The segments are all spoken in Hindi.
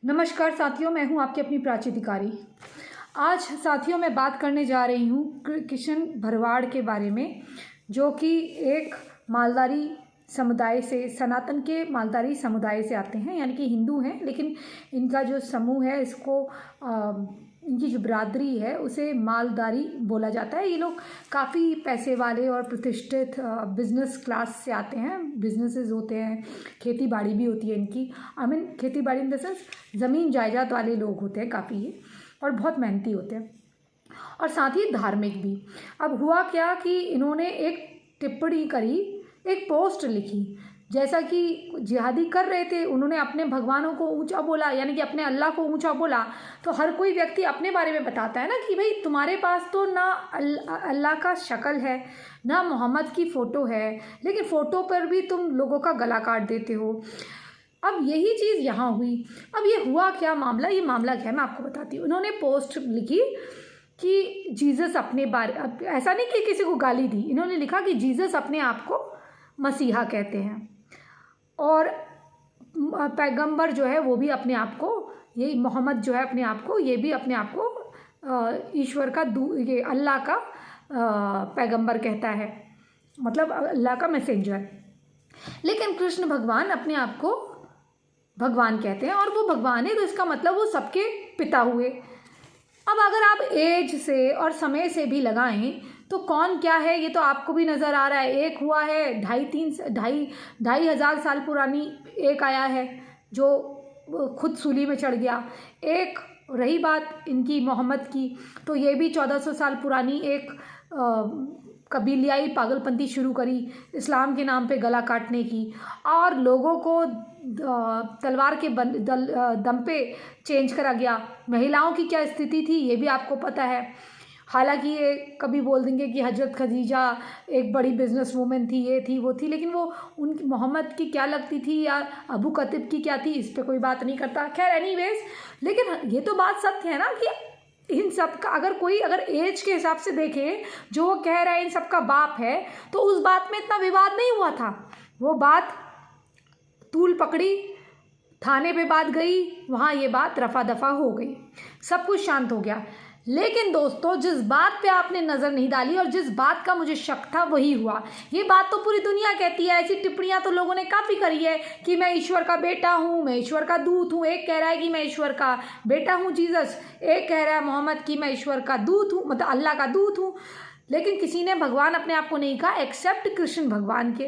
नमस्कार साथियों, मैं हूं आपकी अपनी प्राची अधिकारी। आज साथियों मैं बात करने जा रही हूं कृष्ण भरवाड़ के बारे में, जो कि एक मालधारी समुदाय से, सनातन के मालधारी समुदाय से आते हैं, यानी कि हिंदू हैं, लेकिन इनका जो समूह है, इनकी जो बिरादरी है उसे मालधारी बोला जाता है। ये लोग काफ़ी पैसे वाले और प्रतिष्ठित बिजनेस क्लास से आते हैं। बिजनेसेस होते हैं, खेती बाड़ी भी होती है इनकी। खेती बाड़ी इन द सेंस ज़मीन जायदाद वाले लोग होते हैं काफ़ी ये, और बहुत मेहनती होते हैं और साथ ही धार्मिक भी। अब हुआ क्या कि इन्होंने एक टिप्पणी करी, एक पोस्ट लिखी। जैसा कि जिहादी कर रहे थे, उन्होंने अपने भगवानों को ऊंचा बोला, यानी कि अपने अल्लाह को ऊंचा बोला। तो हर कोई व्यक्ति अपने बारे में बताता है ना कि भाई तुम्हारे पास तो ना अल्लाह का शक्ल है, ना मोहम्मद की फ़ोटो है, लेकिन फ़ोटो पर भी तुम लोगों का गला काट देते हो। अब यही चीज़ यहाँ हुई। अब ये हुआ क्या मामला, ये मामला क्या है मैं आपको बताती हूँ। उन्होंने पोस्ट लिखी कि जीसस अपने बारे, ऐसा नहीं कि किसी को गाली दी, इन्होंने लिखा कि जीसस अपने आप को मसीहा कहते हैं, और पैगंबर जो है वो भी अपने आप को, ये मोहम्मद जो है अपने आप को, ये भी अपने आप को ईश्वर का ये अल्लाह का पैगंबर कहता है, मतलब अल्लाह का मैसेंजर। लेकिन कृष्ण भगवान अपने आप को भगवान कहते हैं, और वो भगवान है तो इसका मतलब वो सबके पिता हुए। अब अगर आप एज से और समय से भी लगाएं तो कौन क्या है ये तो आपको भी नज़र आ रहा है। एक हुआ है 2,500 हजार साल पुरानी, एक आया है जो खुद सूली में चढ़ गया। एक रही बात इनकी मोहम्मद की, तो ये भी 1400 साल पुरानी एक कबीलियाई पागलपंती शुरू करी इस्लाम के नाम पे गला काटने की, और लोगों को तलवार के दम पे चेंज करा गया। महिलाओं की क्या स्थिति थी ये भी आपको पता है। हालांकि ये कभी बोल देंगे कि हजरत खदीजा एक बड़ी बिजनेस वूमेन थी, ये थी वो थी, लेकिन वो उनकी मोहम्मद की क्या लगती थी या अबू कतिब की क्या थी, इस पर कोई बात नहीं करता। खैर एनीवेज, लेकिन ये तो बात सत्य है ना कि इन सब का अगर एज के हिसाब से देखें, जो वो कह रहा है इन सब का बाप है, तो उस बात में इतना विवाद नहीं हुआ था। वो बात तूल पकड़ी, थाने पे बात गई, वहाँ ये बात रफा दफा हो गई, सब कुछ शांत हो गया। लेकिन दोस्तों, जिस बात पे आपने नज़र नहीं डाली और जिस बात का मुझे शक था वही हुआ। ये बात तो पूरी दुनिया कहती है, ऐसी टिप्पणियां तो लोगों ने काफ़ी करी है कि मैं ईश्वर का बेटा हूँ, मैं ईश्वर का दूत हूँ। एक कह रहा है कि मैं ईश्वर का बेटा हूँ जीसस, एक कह रहा है मोहम्मद की मैं ईश्वर का दूत हूँ, मतलब अल्लाह का दूत हूँ। लेकिन किसी ने भगवान अपने आप को नहीं कहा, एक्सेप्ट कृष्ण भगवान के।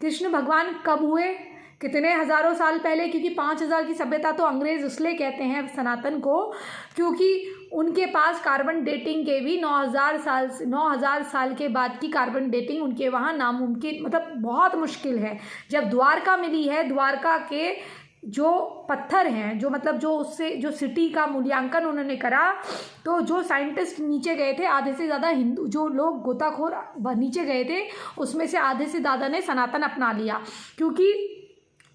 कृष्ण भगवान कब हुए, कितने हज़ारों साल पहले, क्योंकि 5,000 की सभ्यता तो अंग्रेज़ इसलिए कहते हैं सनातन को क्योंकि उनके पास कार्बन डेटिंग के भी 9,000 साल के बाद की कार्बन डेटिंग उनके वहाँ नामुमकिन, मतलब बहुत मुश्किल है। जब द्वारका मिली है, द्वारका के जो पत्थर हैं, जो मतलब जो उससे जो सिटी का मूल्यांकन उन्होंने करा, तो जो साइंटिस्ट नीचे गए थे, आधे से ज़्यादा हिंदू जो लोग गोताखोर नीचे गए थे, उसमें से आधे से ज़्यादा ने सनातन अपना लिया। क्योंकि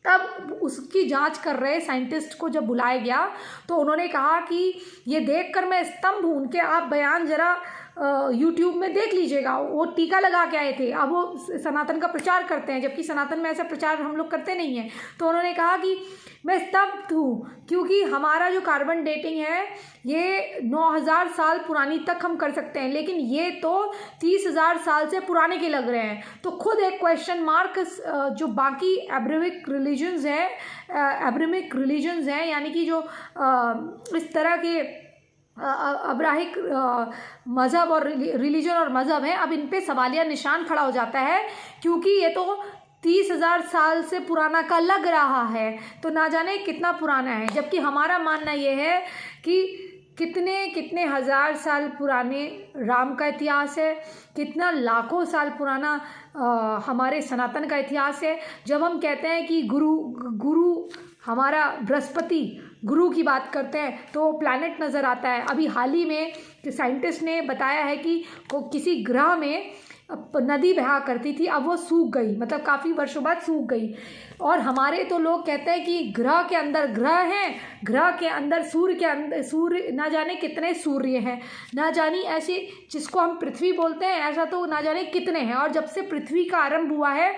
तब उसकी जांच कर रहे साइंटिस्ट को जब बुलाया गया तो उन्होंने कहा कि ये देखकर मैं स्तंभ हूँ। उनके आप बयान ज़रा यूट्यूब में देख लीजिएगा। वो टीका लगा के आए थे, अब वो सनातन का प्रचार करते हैं, जबकि सनातन में ऐसा प्रचार हम लोग करते नहीं हैं। तो उन्होंने कहा कि मैं स्तब्ध हूँ क्योंकि हमारा जो कार्बन डेटिंग है ये 9,000 साल पुरानी तक हम कर सकते हैं, लेकिन ये तो 30,000 साल से पुराने के लग रहे हैं। तो खुद एक क्वेश्चन मार्क जो बाकी एब्रामिक रिलीजन्स हैं, यानी कि जो इस तरह के अब्राहिक मज़हब और रिलीजन और मज़हब है, अब इन पे सवालिया निशान खड़ा हो जाता है क्योंकि ये तो 30,000 साल से पुराना का लग रहा है, तो ना जाने कितना पुराना है। जबकि हमारा मानना ये है कि कितने कितने हज़ार साल पुराने राम का इतिहास है, कितना लाखों साल पुराना हमारे सनातन का इतिहास है। जब हम कहते हैं कि गुरु हमारा बृहस्पति गुरु की बात करते हैं तो प्लैनेट नज़र आता है। अभी हाल ही में साइंटिस्ट ने बताया है कि किसी ग्रह में नदी बहा करती थी, अब वो सूख गई, मतलब काफ़ी वर्षों बाद सूख गई। और हमारे तो लोग कहते हैं कि ग्रह के अंदर ग्रह हैं, ग्रह के अंदर सूर्य ना जाने कितने सूर्य हैं, ना जानी ऐसे जिसको हम पृथ्वी बोलते हैं, ऐसा तो ना जाने कितने हैं। और जब से पृथ्वी का आरंभ हुआ है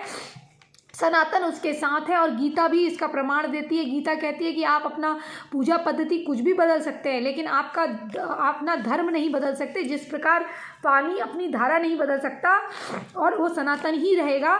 सनातन उसके साथ है और गीता भी इसका प्रमाण देती है। गीता कहती है कि आप अपना पूजा पद्धति कुछ भी बदल सकते हैं, लेकिन आप अपना धर्म नहीं बदल सकते। जिस प्रकार पानी अपनी धारा नहीं बदल सकता और वो सनातन ही रहेगा।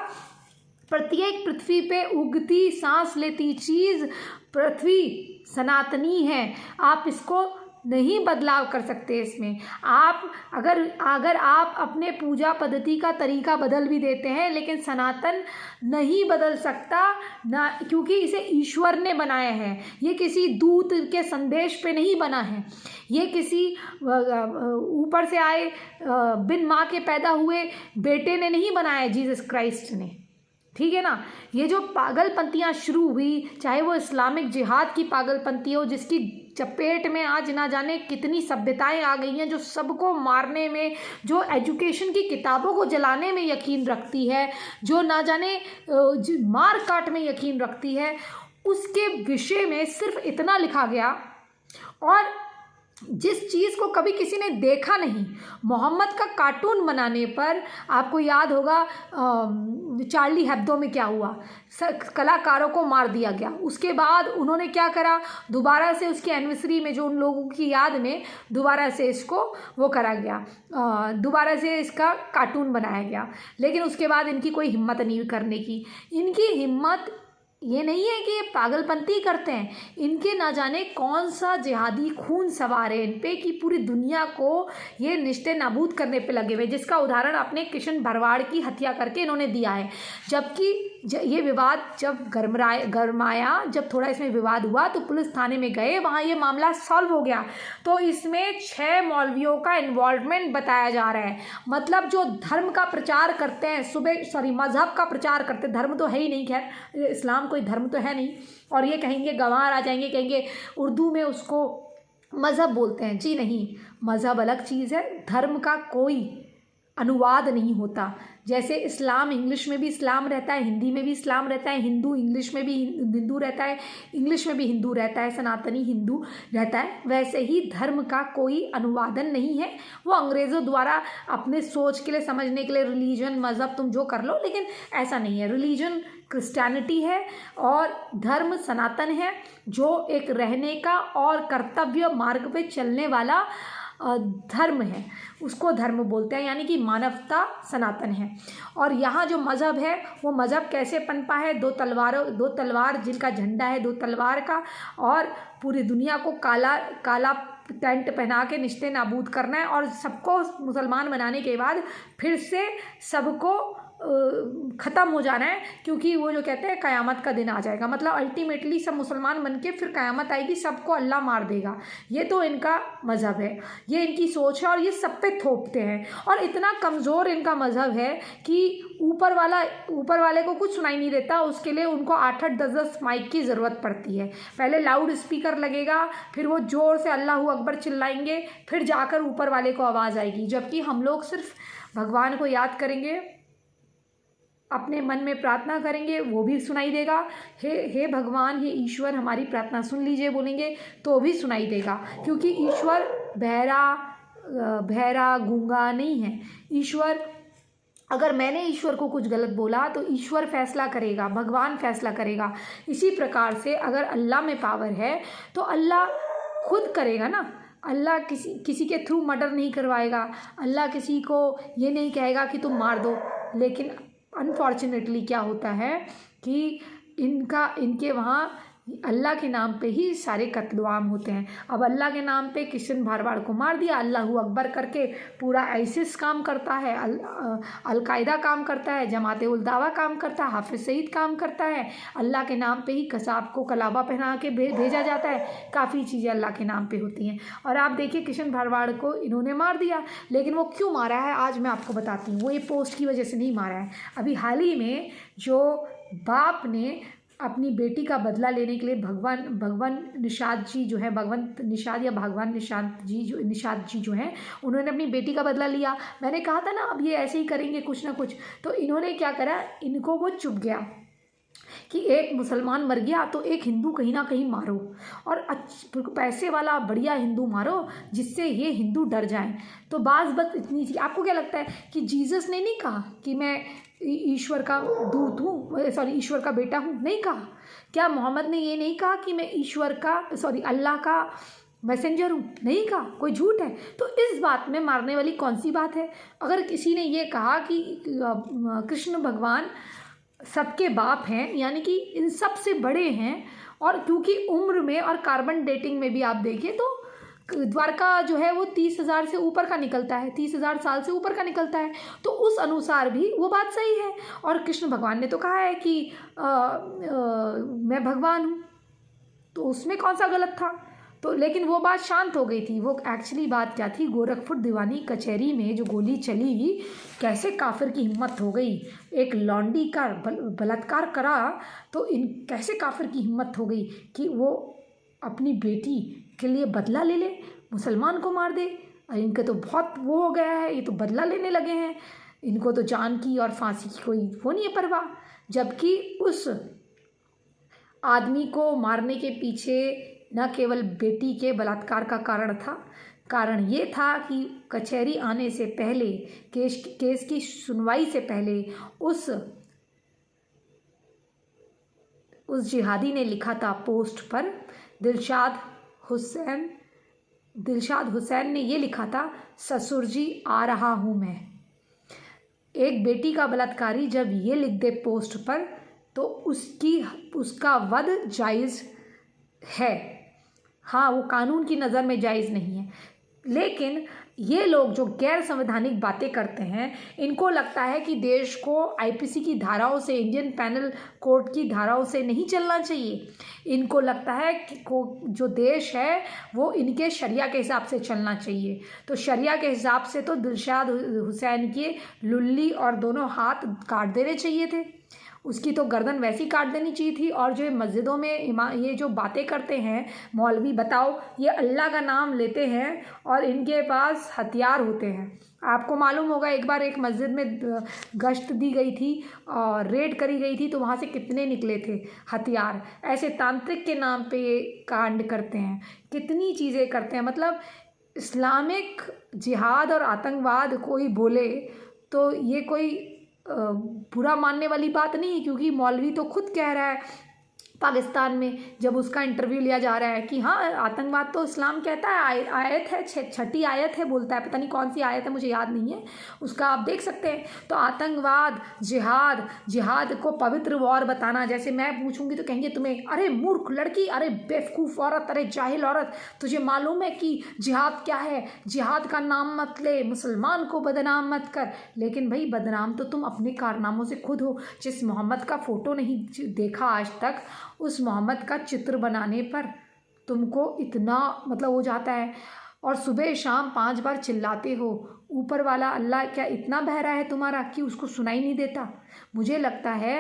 प्रत्येक पृथ्वी पे उगती सांस लेती चीज़ पृथ्वी सनातनी है, आप इसको नहीं बदलाव कर सकते। इसमें आप अगर आप अपने पूजा पद्धति का तरीका बदल भी देते हैं, लेकिन सनातन नहीं बदल सकता ना, क्योंकि इसे ईश्वर ने बनाया है। ये किसी दूत के संदेश पे नहीं बना है, ये किसी ऊपर से आए बिन माँ के पैदा हुए बेटे ने नहीं बनाया, जीसस क्राइस्ट ने। ठीक है ना। ये जो पागलपंतियाँ शुरू हुई, चाहे वो इस्लामिक जिहाद की पागलपंती हो, जिसकी चपेट में आज ना जाने कितनी सभ्यताएं आ गई हैं, जो सबको मारने में, जो एजुकेशन की किताबों को जलाने में यकीन रखती है, जो ना जाने मार काट में यकीन रखती है, उसके विषय में सिर्फ इतना लिखा गया। और जिस चीज़ को कभी किसी ने देखा नहीं, मोहम्मद का कार्टून बनाने पर आपको याद होगा चार्ली हेब्दो में क्या हुआ, कलाकारों को मार दिया गया। उसके बाद उन्होंने क्या करा, दोबारा से उसकी एनिवर्सरी में, जो उन लोगों की याद में दोबारा से इसको वो करा गया, दोबारा से इसका कार्टून बनाया गया। लेकिन उसके बाद इनकी कोई हिम्मत नहीं करने की। इनकी हिम्मत ये नहीं है कि ये पागलपंती करते हैं, इनके ना जाने कौन सा जिहादी खून सवार है इन पे कि पूरी दुनिया को ये निश्चय नाबूद करने पे लगे हुए, जिसका उदाहरण आपने किशन भरवाड़ की हत्या करके इन्होंने दिया है। जबकि ये विवाद जब गरमाया, जब थोड़ा इसमें विवाद हुआ तो पुलिस थाने में गए, वहाँ ये मामला सॉल्व हो गया। तो इसमें 6 मौलवियों का इन्वॉल्वमेंट बताया जा रहा है। मतलब जो धर्म का प्रचार करते हैं, मजहब का प्रचार करते, धर्म तो है ही नहीं, खैर इस्लाम कोई धर्म तो है नहीं, और ये कहेंगे गंवार आ जाएंगे, कहेंगे उर्दू में उसको मज़हब बोलते हैं। जी नहीं, मज़हब अलग चीज़ है, धर्म का कोई अनुवाद नहीं होता। जैसे इस्लाम इंग्लिश में भी इस्लाम रहता है, हिंदी में भी इस्लाम रहता है, हिंदू इंग्लिश में भी हिंदू रहता है, इंग्लिश में भी हिंदू रहता है, सनातनी हिंदू रहता है, वैसे ही धर्म का कोई अनुवादन नहीं है। वो अंग्रेज़ों द्वारा अपने सोच के लिए, समझने के लिए रिलीजन, मज़हब तुम जो कर लो, लेकिन ऐसा नहीं है। रिलीजन क्रिश्चियनिटी है और धर्म सनातन है, जो एक रहने का और कर्तव्य मार्ग पे चलने वाला धर्म है, उसको धर्म बोलते हैं, यानी कि मानवता सनातन है। और यहाँ जो मज़हब है, वो मज़हब कैसे पनपा है, दो तलवार जिनका झंडा है 2 तलवार का, और पूरी दुनिया को काला टेंट पहना के निश्चय नाबूद करना है, और सबको मुसलमान बनाने के बाद फिर से सबको ख़त्म हो जाना है, क्योंकि वो जो कहते हैं क़यामत का दिन आ जाएगा। मतलब अल्टीमेटली सब मुसलमान बन के फिर क़यामत आएगी, सबको अल्लाह मार देगा। ये तो इनका मज़हब है, ये इनकी सोच है, और ये सब पे थोपते हैं। और इतना कमज़ोर इनका मज़हब है कि ऊपर वाले को कुछ सुनाई नहीं देता, उसके लिए उनको 8-8, 10-10 माइक की ज़रूरत पड़ती है। पहले लाउड स्पीकर लगेगा, फिर वो ज़ोर से अल्लाहू अकबर चिल्लाएंगे, फिर जाकर ऊपर वाले को आवाज़ आएगी। जबकि हम लोग सिर्फ भगवान को याद करेंगे, अपने मन में प्रार्थना करेंगे, वो भी सुनाई देगा। हे भगवान, हे ईश्वर, हमारी प्रार्थना सुन लीजिए बोलेंगे तो भी सुनाई देगा, क्योंकि ईश्वर बहरा गूंगा नहीं है। ईश्वर, अगर मैंने ईश्वर को कुछ गलत बोला तो ईश्वर फैसला करेगा, भगवान फैसला करेगा। इसी प्रकार से अगर अल्लाह में पावर है तो अल्लाह खुद करेगा ना। अल्लाह किसी के थ्रू मर्डर नहीं करवाएगा, अल्लाह किसी को ये नहीं कहेगा कि तुम मार दो। लेकिन अनफॉर्चुनेटली क्या होता है कि इनके वहाँ अल्लाह के नाम पे ही सारे कत्लेआम होते हैं। अब अल्लाह के नाम पे किशन भरवाड़ को मार दिया, अल्लाहू अकबर करके पूरा आईसिस काम करता है, अलकायदा काम करता है, जमात उल दावा काम करता है, हाफिज सईद काम करता है। अल्लाह के नाम पे ही कसाब को कलाबा पहना के भेजा जाता है। काफ़ी चीज़ें अल्लाह के नाम पे होती हैं। और आप देखिए किशन भरवाड़ को इन्होंने मार दिया, लेकिन वो क्यों मारा है आज मैं आपको बताती हूँ। वो ये पोस्ट की वजह से नहीं मारा है। अभी हाल ही में जो बाप ने अपनी बेटी का बदला लेने के लिए भगवान निषाद जी जो है, भगवंत निषाद या भगवान निषाद जी जो हैं, उन्होंने अपनी बेटी का बदला लिया। मैंने कहा था ना अब ये ऐसे ही करेंगे कुछ ना कुछ, तो इन्होंने क्या करा, इनको वो चुभ गया कि एक मुसलमान मर गया तो एक हिंदू कहीं ना कहीं मारो, और पैसे वाला बढ़िया हिंदू मारो जिससे ये हिंदू डर जाएं। तो बस इतनी थी। आपको क्या लगता है कि जीसस ने नहीं कहा कि मैं ईश्वर का दूत हूँ, सॉरी ईश्वर का बेटा हूँ? नहीं कहा। क्या मोहम्मद ने ये नहीं कहा कि मैं ईश्वर का, सॉरी अल्लाह का मैसेंजर हूँ? नहीं कहा। कोई झूठ है? तो इस बात में मारने वाली कौन सी बात है? अगर किसी ने ये कहा कि कृष्ण भगवान सबके बाप हैं, यानी कि इन सब से बड़े हैं, और क्योंकि उम्र में और कार्बन डेटिंग में भी आप देखिए तो द्वारका जो है वो 30,000 से ऊपर का निकलता है, 30,000 साल से ऊपर का निकलता है। तो उस अनुसार भी वो बात सही है। और कृष्ण भगवान ने तो कहा है कि मैं भगवान हूँ, तो उसमें कौन सा गलत था? तो लेकिन वो बात शांत हो गई थी। वो एक्चुअली बात क्या थी, गोरखपुर दीवानी कचहरी में जो गोली चली, कैसे काफिर की हिम्मत हो गई, एक लौंडी का बलात्कार करा तो इन कैसे काफिर की हिम्मत हो गई कि वो अपनी बेटी के लिए बदला ले ले, मुसलमान को मार दे। इनके तो बहुत वो हो गया है, ये तो बदला लेने लगे हैं, इनको तो जान की और फांसी की कोई वो नहीं है परवाह। जबकि उस आदमी को मारने के पीछे न केवल बेटी के बलात्कार का कारण था, कारण ये था कि कचहरी आने से पहले, केस की सुनवाई से पहले उस जिहादी ने लिखा था पोस्ट पर, दिलशाद हुसैन ने ये लिखा था, ससुर जी आ रहा हूँ मैं। एक बेटी का बलात्कारी जब ये लिख दे पोस्ट पर तो उसका वध जायज़ है। हाँ, वो कानून की नज़र में जायज़ नहीं है, लेकिन ये लोग जो गैर संवैधानिक बातें करते हैं, इनको लगता है कि देश को आईपीसी की धाराओं से, इंडियन पैनल कोड की धाराओं से नहीं चलना चाहिए। इनको लगता है कि जो देश है वो इनके शरिया के हिसाब से चलना चाहिए। तो शरिया के हिसाब से तो दिलशाद हुसैन के लुल्ली और दोनों हाथ काट देने चाहिए थे, उसकी तो गर्दन वैसी काट देनी चाहिए थी। और जो मस्जिदों में ये जो बातें करते हैं मौलवी, बताओ, ये अल्लाह का नाम लेते हैं और इनके पास हथियार होते हैं। आपको मालूम होगा एक बार एक मस्जिद में गश्त दी गई थी और रेड करी गई थी, तो वहाँ से कितने निकले थे हथियार। ऐसे तांत्रिक के नाम पे ये कांड करते हैं, कितनी चीज़ें करते हैं। मतलब इस्लामिक जिहाद और आतंकवाद कोई बोले तो ये कोई बुरा मानने वाली बात नहीं है, क्योंकि मौलवी तो खुद कह रहा है पाकिस्तान में, जब उसका इंटरव्यू लिया जा रहा है कि हाँ आतंकवाद तो इस्लाम कहता है, आयत है, छठी आयत है, बोलता है, पता नहीं कौन सी आयत है, मुझे याद नहीं है, उसका आप देख सकते हैं। तो आतंकवाद, जिहाद को पवित्र वॉर बताना, जैसे मैं पूछूंगी तो कहेंगे तुम्हें, अरे मूर्ख लड़की, अरे बेवकूफ़ औरत, अरे जाहिल औरत, तुझे मालूम है कि जिहाद क्या है? जिहाद का नाम मत ले, मुसलमान को बदनाम मत कर। लेकिन भाई बदनाम तो तुम अपने कारनामों से खुद हो। जिस मोहम्मद का फ़ोटो नहीं देखा आज तक, उस मोहम्मद का चित्र बनाने पर तुमको इतना मतलब हो जाता है, और सुबह शाम 5 बार चिल्लाते हो। ऊपर वाला अल्लाह क्या इतना बहरा है तुम्हारा कि उसको सुनाई नहीं देता? मुझे लगता है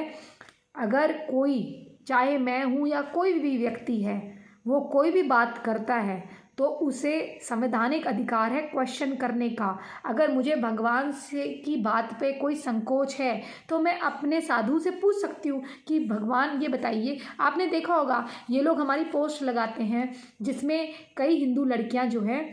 अगर कोई, चाहे मैं हूँ या कोई भी व्यक्ति है, वो कोई भी बात करता है तो उसे संवैधानिक अधिकार है क्वेश्चन करने का। अगर मुझे भगवान से की बात पे कोई संकोच है तो मैं अपने साधु से पूछ सकती हूँ कि भगवान ये बताइए। आपने देखा होगा ये लोग हमारी पोस्ट लगाते हैं जिसमें कई हिंदू लड़कियां जो हैं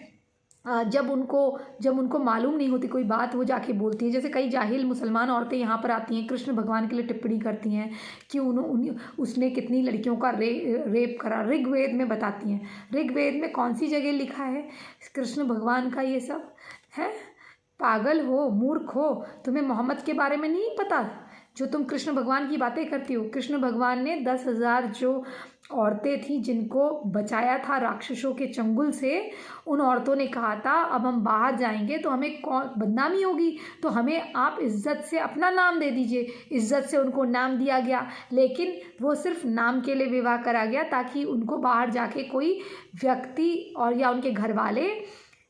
जब उनको मालूम नहीं होती कोई बात, वो जाके बोलती है। जैसे कई जाहिल मुसलमान औरतें यहाँ पर आती हैं, कृष्ण भगवान के लिए टिप्पणी करती हैं कि उसने कितनी लड़कियों का रेप करा। ऋग्वेद में बताती हैं। ऋग्वेद में कौन सी जगह लिखा है कृष्ण भगवान का ये सब है? पागल हो, मूर्ख हो, तुम्हें मोहम्मद के बारे में नहीं पता जो तुम कृष्ण भगवान की बातें करती हो। कृष्ण भगवान ने 10,000 जो औरतें थी जिनको बचाया था राक्षसों के चंगुल से, उन औरतों ने कहा था अब हम बाहर जाएंगे तो हमें कौन बदनामी होगी, तो हमें आप इज्जत से अपना नाम दे दीजिए। इज्जत से उनको नाम दिया गया, लेकिन वो सिर्फ नाम के लिए विवाह करा गया ताकि उनको बाहर जाके कोई व्यक्ति और या उनके घर वाले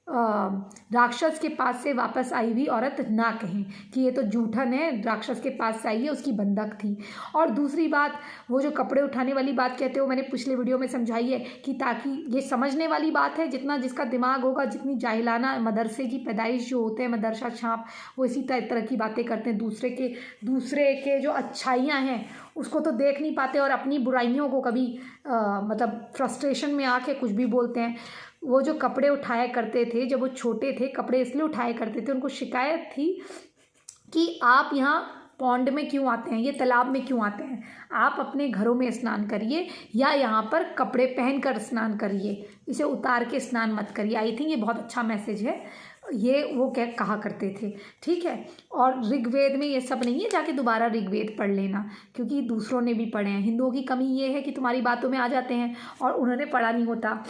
राक्षस के पास से वापस आई हुई औरत ना कहें कि ये तो जूठन है, राक्षस के पास से आई है, उसकी बंधक थी। और दूसरी बात, वो जो कपड़े उठाने वाली बात कहते हो, मैंने पिछले वीडियो में समझाई है कि ताकि ये समझने वाली बात है, जितना जिसका दिमाग होगा, जितनी जाहिलाना मदरसे की पैदाइश जो होते हैं, मदरसा छाप, वो इसी तरह की बातें करते हैं। दूसरे के जो अच्छाइयाँ हैं उसको तो देख नहीं पाते और अपनी बुराइयों को कभी मतलब फ्रस्ट्रेशन में आके कुछ भी बोलते हैं। वो जो कपड़े उठाया करते थे, जब वो छोटे थे, कपड़े इसलिए उठाया करते थे, उनको शिकायत थी कि आप यहाँ पौंड में क्यों आते हैं, ये तालाब में क्यों आते हैं, आप अपने घरों में स्नान करिए या यहाँ पर कपड़े पहन कर स्नान करिए, इसे उतार के स्नान मत करिए। आई थिंक ये बहुत अच्छा मैसेज है, ये वो कहा करते थे, ठीक है। और ऋग्वेद में ये सब नहीं है, जाके दोबारा ऋग्वेद पढ़ लेना, क्योंकि दूसरों ने भी पढ़े हैं। हिंदुओं की कमी ये है कि तुम्हारी बातों में आ जाते हैं और उन्होंने पढ़ा नहीं होता।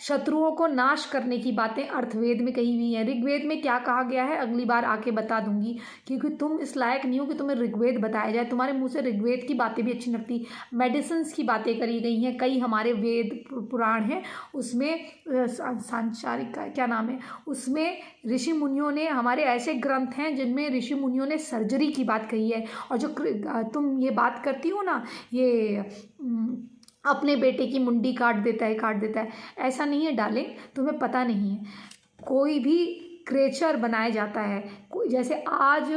शत्रुओं को नाश करने की बातें अर्थवेद में कही हुई हैं। ऋग्वेद में क्या कहा गया है अगली बार आके बता दूंगी, क्योंकि तुम इस लायक नहीं हो कि तुम्हें ऋग्वेद बताया जाए। तुम्हारे मुंह से ऋग्वेद की बातें भी अच्छी लगती। मेडिसिन्स की बातें करी गई हैं, कई हमारे वेद पुराण हैं उसमें, सांसारिक का क्या नाम है, उसमें ऋषि मुनियों ने, हमारे ऐसे ग्रंथ हैं जिनमें ऋषि मुनियों ने सर्जरी की बात कही है। और जो तुम ये बात करती हो ना, ये अपने बेटे की मुंडी काट देता है, ऐसा नहीं है डार्लिंग, तुम्हें पता नहीं है। कोई भी क्रिएचर बनाया जाता है, जैसे आज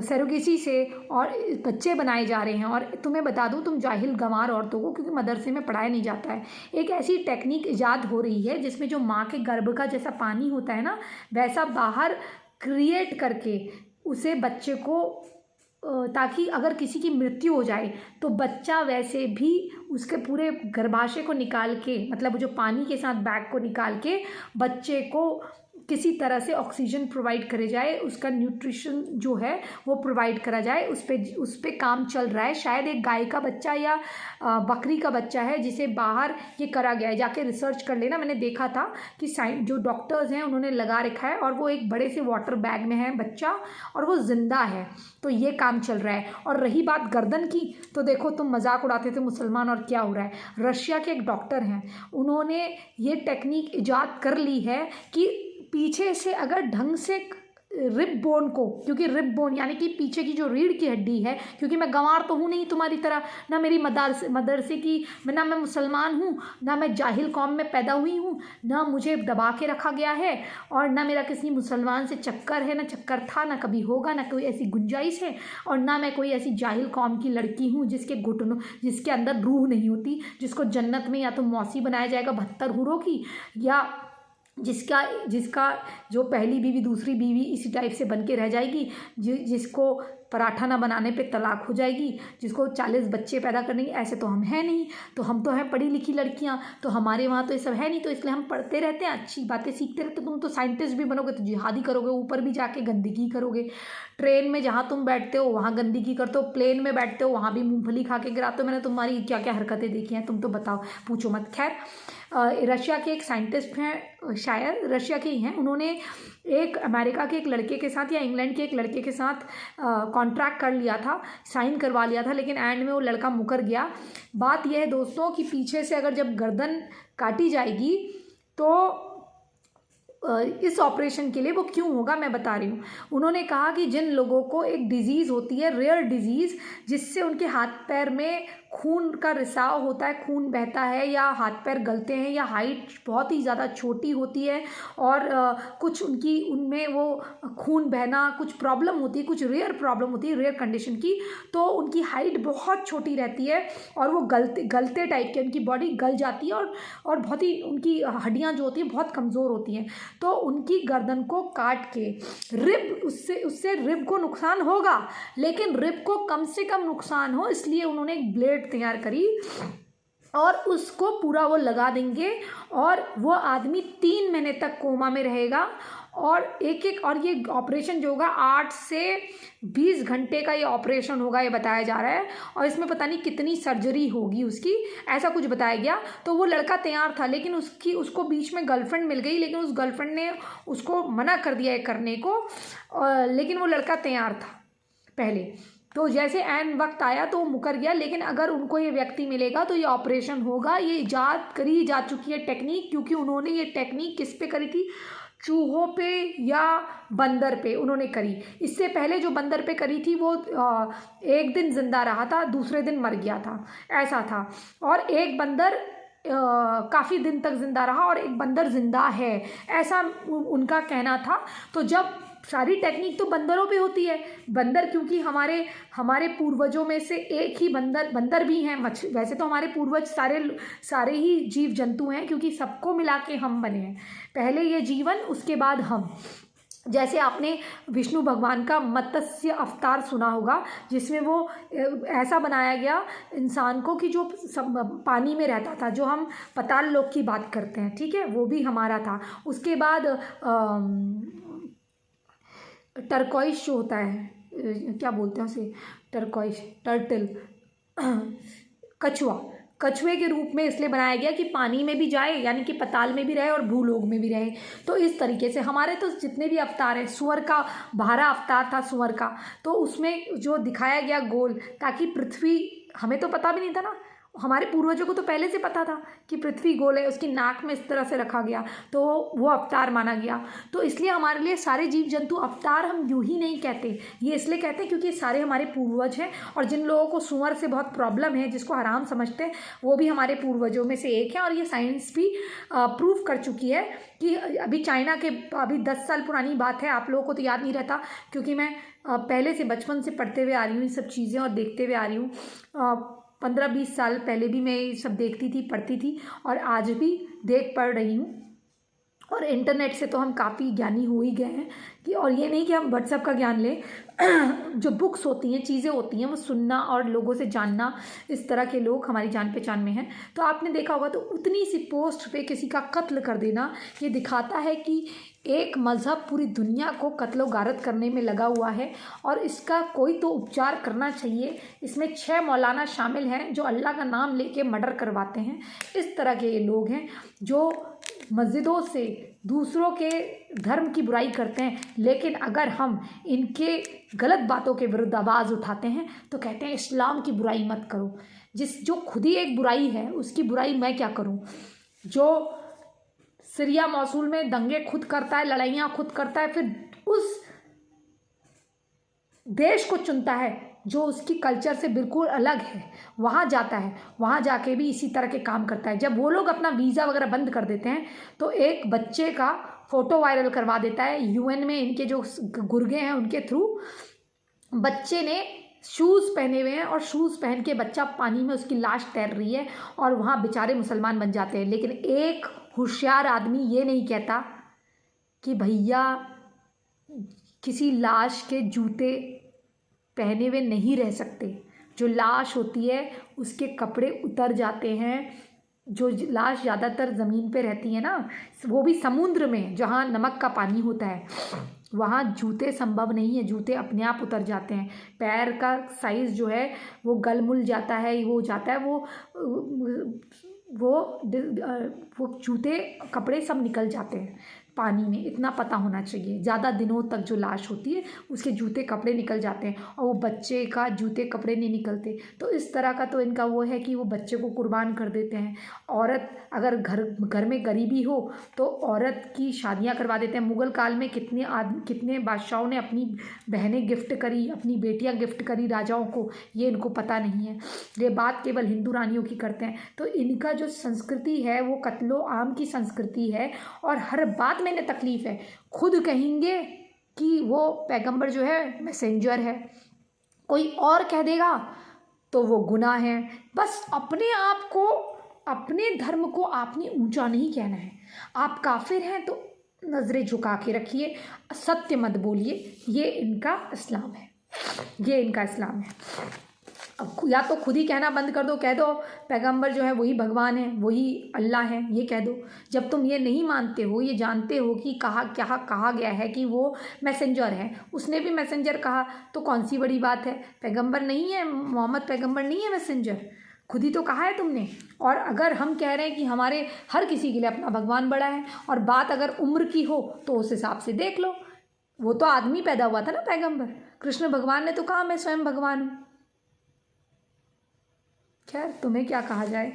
सरोगेसी से और बच्चे बनाए जा रहे हैं। और तुम्हें बता दूं, तुम जाहिल गंवार औरतों को, क्योंकि मदरसे में पढ़ाया नहीं जाता है, एक ऐसी टेक्निक ईजाद हो रही है जिसमें जो माँ के गर्भ का जैसा पानी होता है ना, वैसा बाहर क्रिएट करके उसे बच्चे को, ताकि अगर किसी की मृत्यु हो जाए तो बच्चा वैसे भी उसके पूरे गर्भाशय को निकाल के, मतलब जो पानी के साथ बैग को निकाल के बच्चे को किसी तरह से ऑक्सीजन प्रोवाइड करे जाए, उसका न्यूट्रिशन जो है वो प्रोवाइड करा जाए। उस पर काम चल रहा है। शायद एक गाय का बच्चा या बकरी का बच्चा है जिसे बाहर ये करा गया है, जाके रिसर्च कर लेना। मैंने देखा था कि जो डॉक्टर्स हैं उन्होंने लगा रखा है और वो एक बड़े से वाटर बैग में है बच्चा और वो जिंदा है, तो ये काम चल रहा है। और रही बात गर्दन की, तो देखो तुम मजाक उड़ाते थे मुसलमान, और क्या हो रहा है। रशिया के एक डॉक्टर हैं, उन्होंने ये टेक्निक ईजाद कर ली है कि पीछे से अगर ढंग से रिब बोन को, क्योंकि रिब बोन यानी कि पीछे की जो रीढ़ की हड्डी है, क्योंकि मैं गंवार तो हूँ नहीं तुम्हारी तरह, ना मेरी मदरसे की, ना मैं मुसलमान हूँ, ना मैं जाहिल कौम में पैदा हुई हूँ, ना मुझे दबा के रखा गया है, और ना मेरा किसी मुसलमान से चक्कर है, ना चक्कर था, ना कभी होगा, ना कोई ऐसी गुंजाइश है, और ना मैं कोई ऐसी जाहिल कौम की लड़की हूँ जिसके अंदर रूह नहीं होती, जिसको जन्नत में या तो मौसी बनाया जाएगा 72 हूरों की, या जिसका जो पहली बीवी दूसरी बीवी इसी टाइप से बन के रह जाएगी, जिसको पराठा ना बनाने पे तलाक हो जाएगी, जिसको 40 बच्चे पैदा करने। ऐसे तो हम हैं नहीं, तो हम तो हैं पढ़ी लिखी लड़कियां, तो हमारे वहाँ तो ये सब है नहीं, तो इसलिए हम पढ़ते रहते हैं, अच्छी बातें सीखते रहते। तुम तो साइंटिस्ट भी बनोगे तो जिहादी करोगे, ऊपर भी जाके गंदगी करोगे, ट्रेन में जहाँ तुम बैठते हो वहाँ गंदगी करते हो, प्लेन में बैठते हो वहाँ भी मूंगफली खा के गिराते हो। मैंने तुम्हारी क्या क्या हरकतें देखी हैं, तुम तो बताओ, पूछो मत। खैर, रशिया के एक साइंटिस्ट हैं, शायद रशिया के ही हैं, उन्होंने एक अमेरिका के एक लड़के के साथ या इंग्लैंड के एक लड़के के साथ कॉन्ट्रैक्ट कर लिया था, साइन करवा लिया था, लेकिन एंड में वो लड़का मुकर गया। बात यह है दोस्तों कि पीछे से अगर जब गर्दन काटी जाएगी तो इस ऑपरेशन के लिए वो क्यों होगा मैं बता रही हूँ। उन्होंने कहा कि जिन लोगों को एक डिजीज़ होती है, रेयर डिजीज़, जिससे उनके हाथ पैर में खून का रिसाव होता है, खून बहता है, या हाथ पैर गलते हैं, या हाइट बहुत ही ज़्यादा छोटी होती है, और कुछ उनमें वो खून बहना कुछ प्रॉब्लम होती है, कुछ रेयर प्रॉब्लम होती है, रेयर कंडीशन की, तो उनकी हाइट बहुत छोटी रहती है और वो गलते टाइप के, उनकी बॉडी गल जाती है और बहुत ही उनकी हड्डियाँ जो होती हैं बहुत कमज़ोर होती हैं। तो उनकी गर्दन को काट के रिब, उससे रिब को नुकसान होगा, लेकिन रिब को कम से कम नुकसान हो, इसलिए उन्होंने एक ब्लेड तैयार करी और उसको पूरा वो लगा देंगे और वो आदमी 3 महीने तक कोमा में रहेगा। और और ये ऑपरेशन जो होगा 8 से 20 घंटे का ये ऑपरेशन होगा, ये बताया जा रहा है। और इसमें पता नहीं कितनी सर्जरी होगी उसकी, ऐसा कुछ बताया गया। तो वो लड़का तैयार था, लेकिन उसको बीच में गर्लफ्रेंड मिल गई, लेकिन उस गर्लफ्रेंड ने उसको मना कर दिया है करने को, लेकिन वो लड़का तैयार था पहले। तो जैसे ऐन वक्त आया तो वो मुकर गया, लेकिन अगर उनको ये व्यक्ति मिलेगा तो ये ऑपरेशन होगा। ये इजाद करी जा चुकी है टेक्निक, क्योंकि उन्होंने ये टेक्निक किस पे करी थी, चूहों पे या बंदर पे उन्होंने करी। इससे पहले जो बंदर पे करी थी वो एक दिन जिंदा रहा था, दूसरे दिन मर गया था, ऐसा था। और एक बंदर काफ़ी दिन तक जिंदा रहा और एक बंदर जिंदा है, ऐसा उनका कहना था। तो जब सारी टेक्निक तो बंदरों पे होती है, बंदर क्योंकि हमारे पूर्वजों में से एक ही बंदर भी हैं। वैसे तो हमारे पूर्वज सारे ही जीव जंतु हैं, क्योंकि सबको मिला के हम बने हैं। पहले ये जीवन, उसके बाद हम। जैसे आपने विष्णु भगवान का मत्स्य अवतार सुना होगा, जिसमें वो ऐसा बनाया गया इंसान को कि जो सब पानी में रहता था, जो हम पाताल लोक की बात करते हैं, ठीक है, वो भी हमारा था। उसके बाद टर्कोइश जो होता है, क्या बोलते हैं उसे, टर्कोइश, टर्टल, कछुए के रूप में इसलिए बनाया गया कि पानी में भी जाए, यानी कि पाताल में भी रहे और भूलोक में भी रहे। तो इस तरीके से हमारे तो जितने भी अवतार हैं, सुअर का 12 अवतार था सुअर का, तो उसमें जो दिखाया गया गोल, ताकि पृथ्वी, हमें तो पता भी नहीं था ना, हमारे पूर्वजों को तो पहले से पता था कि पृथ्वी गोल है, उसकी नाक में इस तरह से रखा गया, तो वो अवतार माना गया। तो इसलिए हमारे लिए सारे जीव जंतु अवतार हम यूं ही नहीं कहते, ये इसलिए कहते हैं क्योंकि सारे हमारे पूर्वज हैं। और जिन लोगों को सुअर से बहुत प्रॉब्लम है, जिसको हराम समझते हैं, वो भी हमारे पूर्वजों में से एक है। और ये साइंस भी प्रूव कर चुकी है कि अभी चाइना के, अभी 10 साल पुरानी बात है, आप लोगों को तो याद नहीं रहता, क्योंकि मैं पहले से बचपन से पढ़ते हुए आ रही हूँ ये सब चीज़ें और देखते हुए आ रही हूँ। 15-20 साल पहले भी मैं ये सब देखती थी, पढ़ती थी, और आज भी देख पढ़ रही हूँ। और इंटरनेट से तो हम काफ़ी ज्ञानी हो ही गए हैं कि, और ये नहीं कि हम व्हाट्सएप का ज्ञान लें, जो बुक्स होती हैं, चीज़ें होती हैं, वो सुनना और लोगों से जानना, इस तरह के लोग हमारी जान पहचान में हैं। तो आपने देखा होगा, तो उतनी सी पोस्ट पे किसी का कत्ल कर देना, ये दिखाता है कि एक मज़हब पूरी दुनिया को कत्लो गारत करने में लगा हुआ है, और इसका कोई तो उपचार करना चाहिए। इसमें 6 मौलाना शामिल हैं जो अल्लाह का नाम लेके मर्डर करवाते हैं। इस तरह के ये लोग हैं जो मस्जिदों से दूसरों के धर्म की बुराई करते हैं, लेकिन अगर हम इनके गलत बातों के विरुद्ध आवाज़ उठाते हैं तो कहते हैं इस्लाम की बुराई मत करो। जो खुद ही एक बुराई है, उसकी बुराई मैं क्या करूं? जो सीरिया मौसूल में दंगे खुद करता है, लड़ाइयाँ खुद करता है, फिर उस देश को चुनता है जो उसकी कल्चर से बिल्कुल अलग है, वहाँ जाता है, वहाँ जाके भी इसी तरह के काम करता है। जब वो लोग अपना वीज़ा वगैरह बंद कर देते हैं तो एक बच्चे का फ़ोटो वायरल करवा देता है यूएन में, इनके जो गुर्गे हैं उनके थ्रू। बच्चे ने शूज़ पहने हुए हैं और शूज़ पहन के बच्चा पानी में, उसकी लाश तैर रही है, और वहाँ बेचारे मुसलमान बन जाते हैं। लेकिन एक होशियार आदमी ये नहीं कहता कि भैया किसी लाश के जूते पहने हुए नहीं रह सकते। जो लाश होती है उसके कपड़े उतर जाते हैं। जो लाश ज़्यादातर ज़मीन पे रहती है ना, वो भी समुद्र में जहाँ नमक का पानी होता है, वहाँ जूते संभव नहीं है, जूते अपने आप उतर जाते हैं। पैर का साइज़ जो है वो गलमुल जाता है, वो जाता है, वो जूते कपड़े सब निकल जाते हैं पानी में। इतना पता होना चाहिए, ज़्यादा दिनों तक जो लाश होती है उसके जूते कपड़े निकल जाते हैं, और वो बच्चे का जूते कपड़े नहीं निकलते। तो इस तरह का तो इनका वो है कि वो बच्चे को कुर्बान कर देते हैं। औरत अगर घर में गरीबी हो तो औरत की शादियां करवा देते हैं। मुग़ल काल में कितने बादशाहों ने अपनी बहनें गिफ्ट करी, अपनी बेटियां गिफ्ट करी राजाओं को, ये इनको पता नहीं है। ये बात केवल हिंदू रानियों की करते हैं। तो इनका जो संस्कृति है वो कत्लो आम की संस्कृति है, और हर बात में इन्हें तकलीफ है। खुद कहेंगे कि वो पैगंबर जो है मैसेंजर है, कोई और कह देगा तो वो गुनाह है। बस अपने आप को, अपने धर्म को आपने ऊंचा नहीं कहना है। आप काफिर हैं तो नज़रें झुका के रखिए, सत्य मत बोलिए। ये इनका इस्लाम है, ये इनका इस्लाम है। अब या तो खुद ही कहना बंद कर दो, कह दो पैगंबर जो है वही भगवान है, वही अल्लाह है, ये कह दो। जब तुम ये नहीं मानते हो, ये जानते हो कि कहा गया है कि वो मैसेंजर है, उसने भी मैसेंजर कहा, तो कौन सी बड़ी बात है? पैगंबर नहीं है, मोहम्मद पैगंबर नहीं है मैसेंजर, खुद ही तो कहा है तुमने। और अगर हम कह रहे हैं कि हमारे हर किसी के लिए अपना भगवान बड़ा है, और बात अगर उम्र की हो तो उस हिसाब से देख लो, वो तो आदमी पैदा हुआ था ना पैगंबर। कृष्ण भगवान ने तो कहा मैं स्वयं भगवान हूँ। खैर तुम्हें क्या कहा जाए।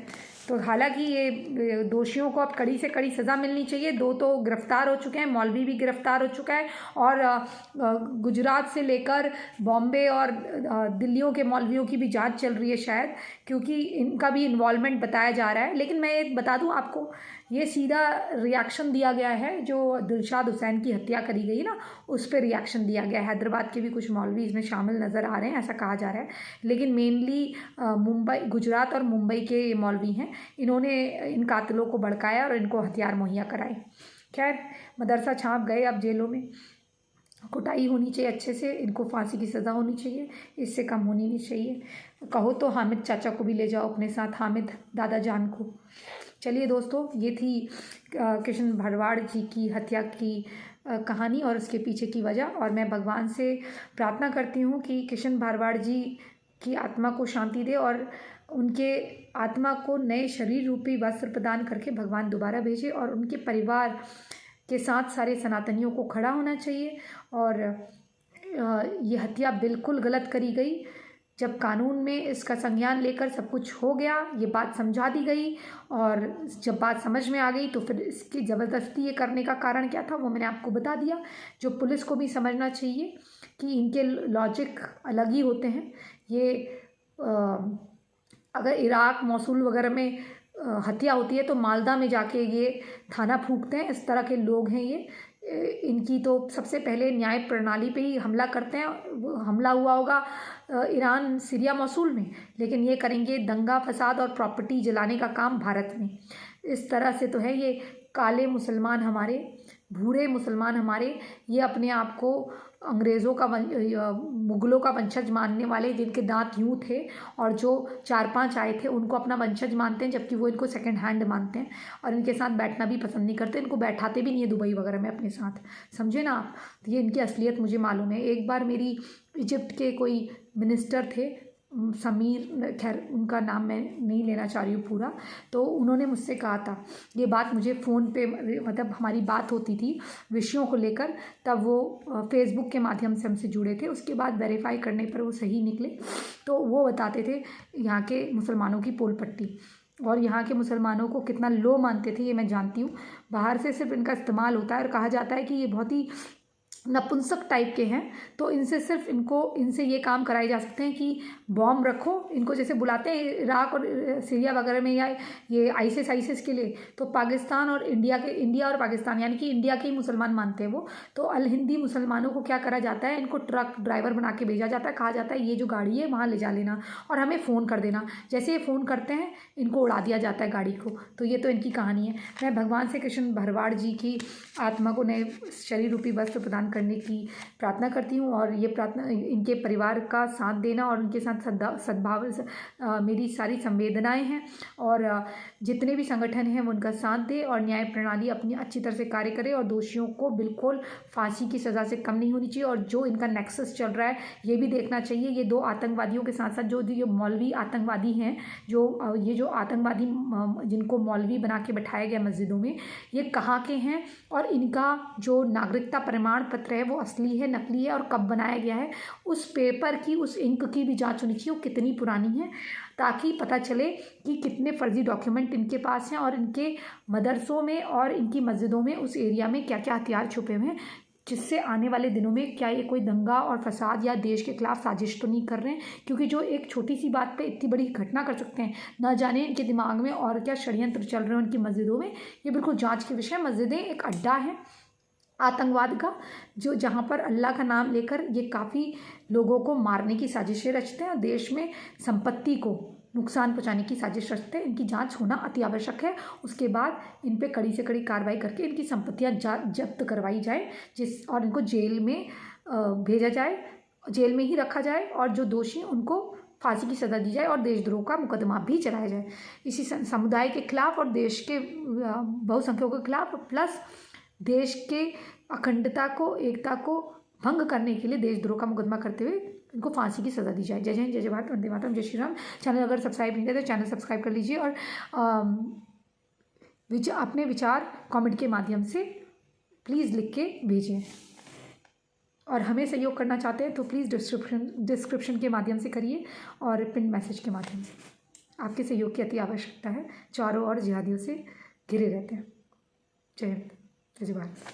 तो हालांकि ये दोषियों को अब कड़ी से कड़ी सज़ा मिलनी चाहिए। 2 तो गिरफ्तार हो चुके हैं, मौलवी भी गिरफ्तार हो चुका है, और गुजरात से लेकर बॉम्बे और दिल्लियों के मौलवियों की भी जांच चल रही है शायद, क्योंकि इनका भी इन्वॉल्वमेंट बताया जा रहा है। लेकिन मैं एक बता दूं आपको, ये सीधा रिएक्शन दिया गया है जो दिलशाद हुसैन की हत्या करी गई ना, उस पर रिएक्शन दिया गया है। हैदराबाद के भी कुछ मौलवी इसमें शामिल नज़र आ रहे हैं, ऐसा कहा जा रहा है। लेकिन मेनली मुंबई, गुजरात और मुंबई के मौलवी हैं, इन्होंने इन कातिलों को भड़काया और इनको हथियार मुहैया कराए। खैर मदरसा छाप गए, अब जेलों में कुटाई होनी चाहिए अच्छे से, इनको फांसी की सज़ा होनी चाहिए, इससे कम होनी नहीं चाहिए। कहो तो हामिद चाचा को भी ले जाओ अपने साथ, हामिद दादा जान को। चलिए दोस्तों, ये थी किशन भरवाड़ जी की हत्या की कहानी और उसके पीछे की वजह। और मैं भगवान से प्रार्थना करती हूँ कि किशन भरवाड़ जी की आत्मा को शांति दे और उनके आत्मा को नए शरीर रूपी वस्त्र प्रदान करके भगवान दोबारा भेजे, और उनके परिवार के साथ सारे सनातनियों को खड़ा होना चाहिए। और ये हत्या बिल्कुल गलत करी गई। जब कानून में इसका संज्ञान लेकर सब कुछ हो गया, ये बात समझा दी गई, और जब बात समझ में आ गई तो फिर इसकी ज़बरदस्ती ये करने का कारण क्या था वो मैंने आपको बता दिया। जो पुलिस को भी समझना चाहिए कि इनके लॉजिक अलग ही होते हैं। ये अगर इराक, मौसूल वगैरह में हत्या होती है तो मालदा में जाके ये थाना फूंकते हैं। इस तरह के लोग हैं ये। इनकी तो सबसे पहले न्याय प्रणाली पे ही हमला करते हैं। हमला हुआ होगा ईरान, सीरिया, मौसूल में, लेकिन ये करेंगे दंगा फसाद और प्रॉपर्टी जलाने का काम भारत में। इस तरह से तो है ये काले मुसलमान हमारे, भूरे मुसलमान हमारे, ये अपने आप को अंग्रेज़ों का मुग़लों का वंशज मानने वाले, जिनके दांत यूँ थे और जो 4-5 आए थे उनको अपना वंशज मानते हैं, जबकि वो इनको सेकंड हैंड मानते हैं और इनके साथ बैठना भी पसंद नहीं करते। इनको बैठाते भी नहीं है दुबई वगैरह में अपने साथ, समझे ना आप। ये इनकी असलियत मुझे मालूम है। एक बार मेरी इजिप्ट के कोई मिनिस्टर थे, समीर, खैर उनका नाम मैं नहीं लेना चाह रही हूँ पूरा, तो उन्होंने मुझसे कहा था ये बात, मुझे फ़ोन पे, मतलब हमारी बात होती थी विषयों को लेकर, तब वो फेसबुक के माध्यम से हमसे जुड़े थे। उसके बाद वेरीफाई करने पर वो सही निकले। तो वो बताते थे यहाँ के मुसलमानों की पोल पट्टी, और यहाँ के मुसलमानों को कितना लो मानते थे ये मैं जानती हूँ। बाहर से सिर्फ इनका इस्तेमाल होता है और कहा जाता है कि ये बहुत ही नपुंसक टाइप के हैं, तो इनसे सिर्फ इनसे ये काम कराए जा सकते हैं कि बॉम्ब रखो, इनको जैसे बुलाते हैं इराक और सीरिया वगैरह में, या ये आईसिस के लिए, तो पाकिस्तान और इंडिया और पाकिस्तान, यानी कि इंडिया के ही मुसलमान मानते हैं वो। तो अल हिंदी मुसलमानों को क्या करा जाता है, इनको ट्रक ड्राइवर बना के भेजा जाता है, कहा जाता है ये जो गाड़ी है वहाँ ले जा लेना और हमें फ़ोन कर देना। जैसे ये फ़ोन करते हैं इनको उड़ा दिया जाता है गाड़ी को। तो ये तो इनकी कहानी है। मैं भगवान से कृष्ण भरवाड़ जी की आत्मा को नए शरीर रूपी वस्त्र प्रदान करने की प्रार्थना करती हूँ, और ये प्रार्थना इनके परिवार का साथ देना और उनके साथ सद्भाव, मेरी सारी संवेदनाएं हैं, और जितने भी संगठन हैं वो उनका साथ दे और न्याय प्रणाली अपनी अच्छी तरह से कार्य करे, और दोषियों को बिल्कुल फांसी की सज़ा से कम नहीं होनी चाहिए। और जो इनका नेक्सस चल रहा है ये भी देखना चाहिए। ये 2 आतंकवादियों के साथ साथ जो मौलवी आतंकवादी हैं, ये जो आतंकवादी जिनको मौलवी बना के बैठाया गया मस्जिदों में, ये कहाँ के हैं और इनका जो नागरिकता प्रमाण पत्र है वो असली है, नकली है, और कब बनाया गया है, उस पेपर की, उस इंक की भी जांच होनी चाहिए, वो कितनी पुरानी है, ताकि पता चले कि कितने फर्जी डॉक्यूमेंट इनके पास हैं और इनके मदरसों में और इनकी मस्जिदों में, उस एरिया में क्या क्या हथियार छुपे हुए हैं, जिससे आने वाले दिनों में क्या ये कोई दंगा और फसाद या देश के खिलाफ साजिश तो नहीं कर रहे हैं। क्योंकि जो एक छोटी सी बात पे इतनी बड़ी घटना कर सकते हैं, ना जाने इनके दिमाग में और क्या षड्यंत्र चल रहे हैं उनकी मस्जिदों में। ये बिल्कुल जांच के विषय। मस्जिदें एक अड्डा है आतंकवाद का, जहाँ पर अल्लाह का नाम लेकर ये काफ़ी लोगों को मारने की साजिशें रचते हैं और देश में संपत्ति को नुकसान पहुंचाने की साजिश रचते हैं। इनकी जांच होना अति आवश्यक है। उसके बाद इन पे कड़ी से कड़ी कार्रवाई करके इनकी संपत्तियां जब्त करवाई जाए, और इनको जेल में भेजा जाए, जेल में ही रखा जाए, और जो दोषी हैं उनको फांसी की सज़ा दी जाए और देशद्रोह का मुकदमा भी चलाया जाए इसी समुदाय के खिलाफ और देश के बहुसंख्यकों के खिलाफ, प्लस देश के अखंडता को, एकता को भंग करने के लिए देशद्रोह का मुकदमा करते हुए इनको फांसी की सज़ा दी जाए। जय जय हिंद, जय जय भारत, वंदे मातरम, जय श्री राम। चैनल अगर सब्सक्राइब नहीं किया तो चैनल सब्सक्राइब कर लीजिए, और अपने विचार कमेंट के माध्यम से प्लीज़ लिख के भेजें। और हमें सहयोग करना चाहते हैं तो प्लीज़ डिस्क्रिप्शन के माध्यम से करिए और पिन मैसेज के माध्यम से। आपके सहयोग की अति आवश्यकता है। चारों ओर जिहादियों से घिरे रहते हैं। जय हिंद, जय भारत।